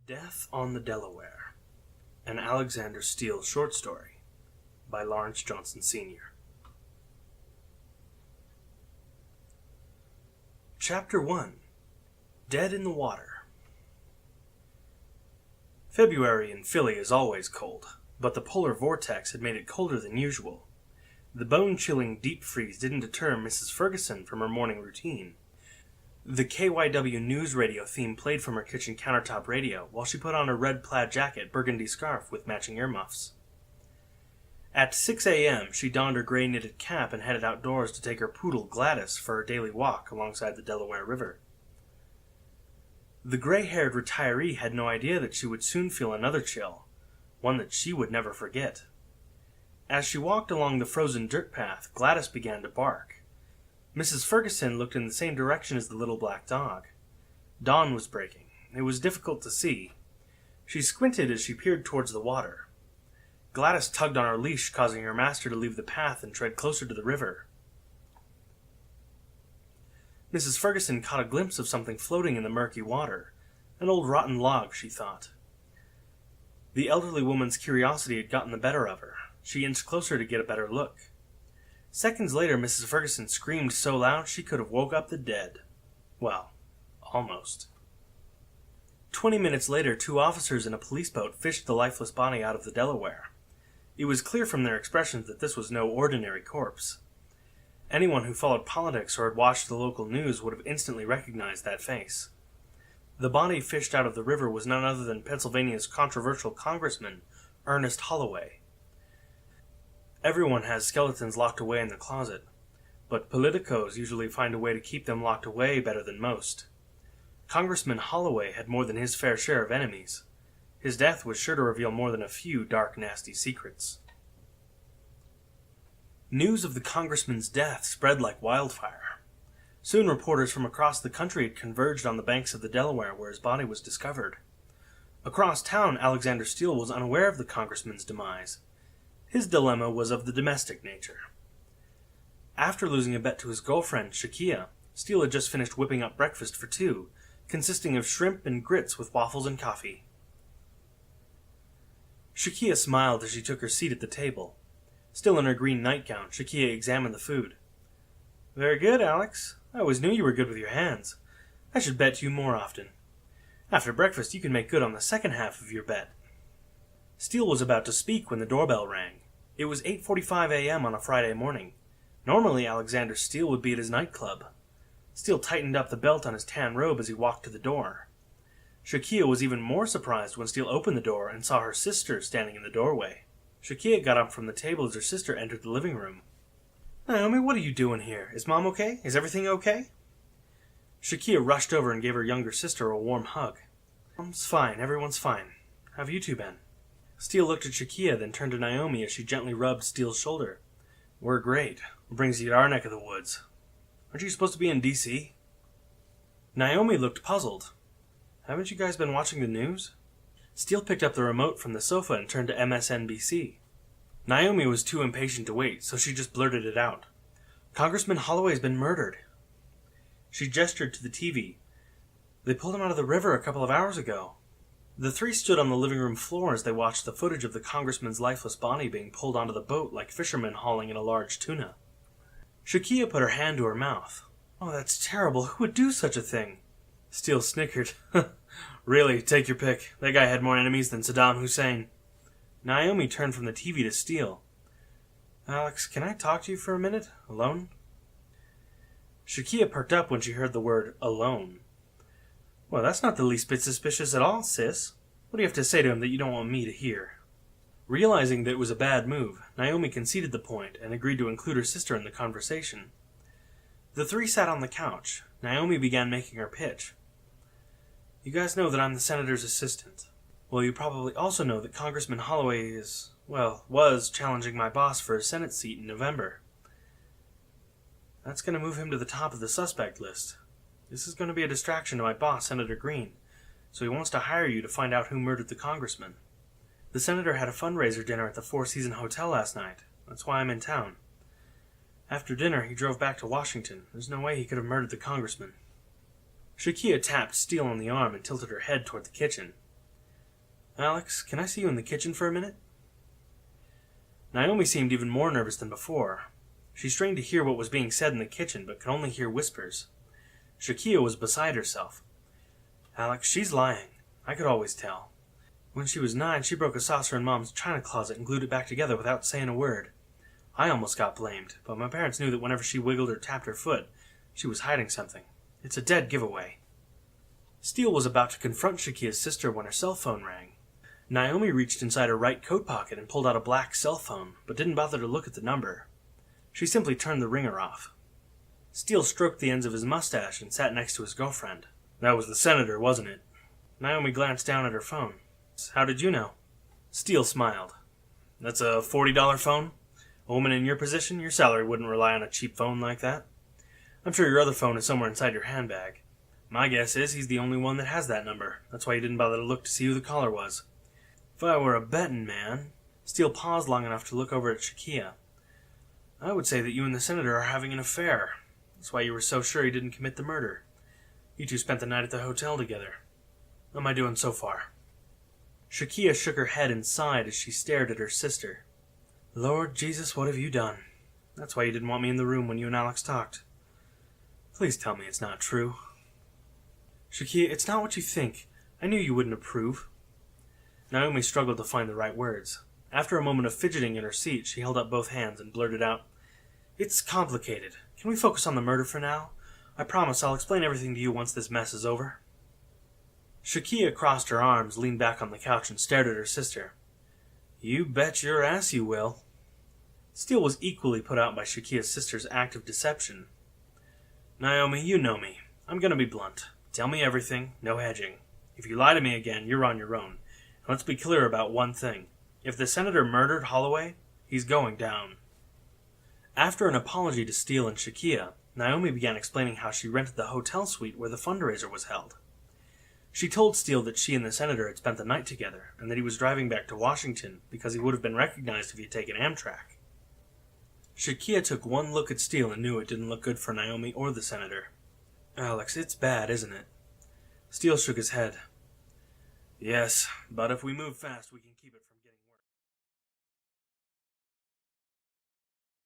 Death on the Delaware, an Alexander Steele short story by Lawrence Johnson Sr. Chapter 1. Dead in the Water. February in Philly is always cold, but the polar vortex had made it colder than usual. The bone-chilling deep freeze didn't deter Mrs. Ferguson from her morning routine. The KYW News radio theme played from her kitchen countertop radio while she put on her red plaid jacket, burgundy scarf with matching earmuffs. At 6 a.m., she donned her gray knitted cap and headed outdoors to take her poodle Gladys for her daily walk alongside the Delaware River. The gray-haired retiree had no idea that she would soon feel another chill, one that she would never forget. As she walked along the frozen dirt path, Gladys began to bark. Mrs. Ferguson looked in the same direction as the little black dog. Dawn was breaking. It was difficult to see. She squinted as she peered towards the water. Gladys tugged on her leash, causing her master to leave the path and tread closer to the river. Mrs. Ferguson caught a glimpse of something floating in the murky water. An old rotten log, she thought. The elderly woman's curiosity had gotten the better of her. She inched closer to get a better look. Seconds later, Mrs. Ferguson screamed so loud she could have woke up the dead. Well, almost. 20 minutes later, 2 officers in a police boat fished the lifeless body out of the Delaware. It was clear from their expressions that this was no ordinary corpse. Anyone who followed politics or had watched the local news would have instantly recognized that face. The body fished out of the river was none other than Pennsylvania's controversial congressman, Ernest Holloway. Everyone has skeletons locked away in the closet, but politicos usually find a way to keep them locked away better than most. Congressman Holloway had more than his fair share of enemies. His death was sure to reveal more than a few dark, nasty secrets. News of the congressman's death spread like wildfire. Soon reporters from across the country had converged on the banks of the Delaware where his body was discovered. Across town, Alexander Steele was unaware of the congressman's demise. His dilemma was of the domestic nature. After losing a bet to his girlfriend, Shakia, Steele had just finished whipping up breakfast for 2, consisting of shrimp and grits with waffles and coffee. Shakia smiled as she took her seat at the table. Still in her green nightgown, Shakia examined the food. "Very good, Alex. I always knew you were good with your hands. I should bet you more often. After breakfast, you can make good on the second half of your bet." Steele was about to speak when the doorbell rang. It was 8:45 a.m. on a Friday morning. Normally, Alexander Steele would be at his nightclub. Steele tightened up the belt on his tan robe as he walked to the door. Shakia was even more surprised when Steele opened the door and saw her sister standing in the doorway. Shakia got up from the table as her sister entered the living room. "Naomi, what are you doing here? Is Mom okay? Is everything okay?" Shakia rushed over and gave her younger sister a warm hug. "Mom's fine. Everyone's fine. How have you two been?" Steele looked at Shakia, then turned to Naomi as she gently rubbed Steele's shoulder. "We're great. What brings you to our neck of the woods? Aren't you supposed to be in D.C.? Naomi looked puzzled. "Haven't you guys been watching the news?" Steele picked up the remote from the sofa and turned to MSNBC. Naomi was too impatient to wait, so she just blurted it out. "Congressman Holloway's been murdered." She gestured to the TV. "They pulled him out of the river a couple of hours ago." The 3 stood on the living room floor as they watched the footage of the congressman's lifeless body being pulled onto the boat like fishermen hauling in a large tuna. Shakia put her hand to her mouth. "Oh, that's terrible. Who would do such a thing?" Steele snickered. "Really, take your pick. That guy had more enemies than Saddam Hussein." Naomi turned from the TV to Steele. "Alex, can I talk to you for a minute? Alone?" Shakia perked up when she heard the word alone. "Well, that's not the least bit suspicious at all, sis. What do you have to say to him that you don't want me to hear?" Realizing that it was a bad move, Naomi conceded the point and agreed to include her sister in the conversation. The 3 sat on the couch. Naomi began making her pitch. "You guys know that I'm the senator's assistant. Well, you probably also know that Congressman Holloway was challenging my boss for a Senate seat in November. That's going to move him to the top of the suspect list. This is going to be a distraction to my boss, Senator Green, so he wants to hire you to find out who murdered the congressman. The senator had a fundraiser dinner at the Four Seasons Hotel last night. That's why I'm in town. After dinner, he drove back to Washington. There's no way he could have murdered the congressman." Shakia tapped Steele on the arm and tilted her head toward the kitchen. Alex, can I see you in the kitchen for a minute? Naomi seemed even more nervous than before. She strained to hear what was being said in the kitchen, but could only hear whispers. Shakia was beside herself. Alex, she's lying. I could always tell. When she was 9, she broke a saucer in Mom's china closet and glued it back together without saying a word. I almost got blamed, but my parents knew that whenever she wiggled or tapped her foot, she was hiding something. It's a dead giveaway. Steele was about to confront Shakia's sister when her cell phone rang. Naomi reached inside her right coat pocket and pulled out a black cell phone, but didn't bother to look at the number. She simply turned the ringer off. Steele stroked the ends of his mustache and sat next to his girlfriend. That was the senator, wasn't it? Naomi glanced down at her phone. How did you know? Steele smiled. That's a $40 phone? A woman in your position, your salary wouldn't rely on a cheap phone like that. I'm sure your other phone is somewhere inside your handbag. My guess is he's the only one that has that number. That's why you didn't bother to look to see who the caller was. If I were a betting man... Steele paused long enough to look over at Shakia. I would say that you and the senator are having an affair. That's why you were so sure he didn't commit the murder. You two spent the night at the hotel together. How am I doing so far? Shakia shook her head and sighed as she stared at her sister. Lord Jesus, what have you done? That's why you didn't want me in the room when you and Alex talked. Please tell me it's not true. Shakia, it's not what you think. I knew you wouldn't approve. Naomi struggled to find the right words. After a moment of fidgeting in her seat, she held up both hands and blurted out, It's complicated. Can we focus on the murder for now? I promise I'll explain everything to you once this mess is over. Shakia crossed her arms, leaned back on the couch, and stared at her sister. You bet your ass you will. Steele was equally put out by Shakia's sister's act of deception. Naomi, you know me. I'm going to be blunt. Tell me everything, no hedging. If you lie to me again, you're on your own. And let's be clear about one thing. If the senator murdered Holloway, he's going down. After an apology to Steele and Shakia, Naomi began explaining how she rented the hotel suite where the fundraiser was held. She told Steele that she and the senator had spent the night together, and that he was driving back to Washington because he would have been recognized if he had taken Amtrak. Shakia took one look at Steele and knew it didn't look good for Naomi or the senator. Alex, it's bad, isn't it? Steele shook his head. Yes, but if we move fast, we can keep it from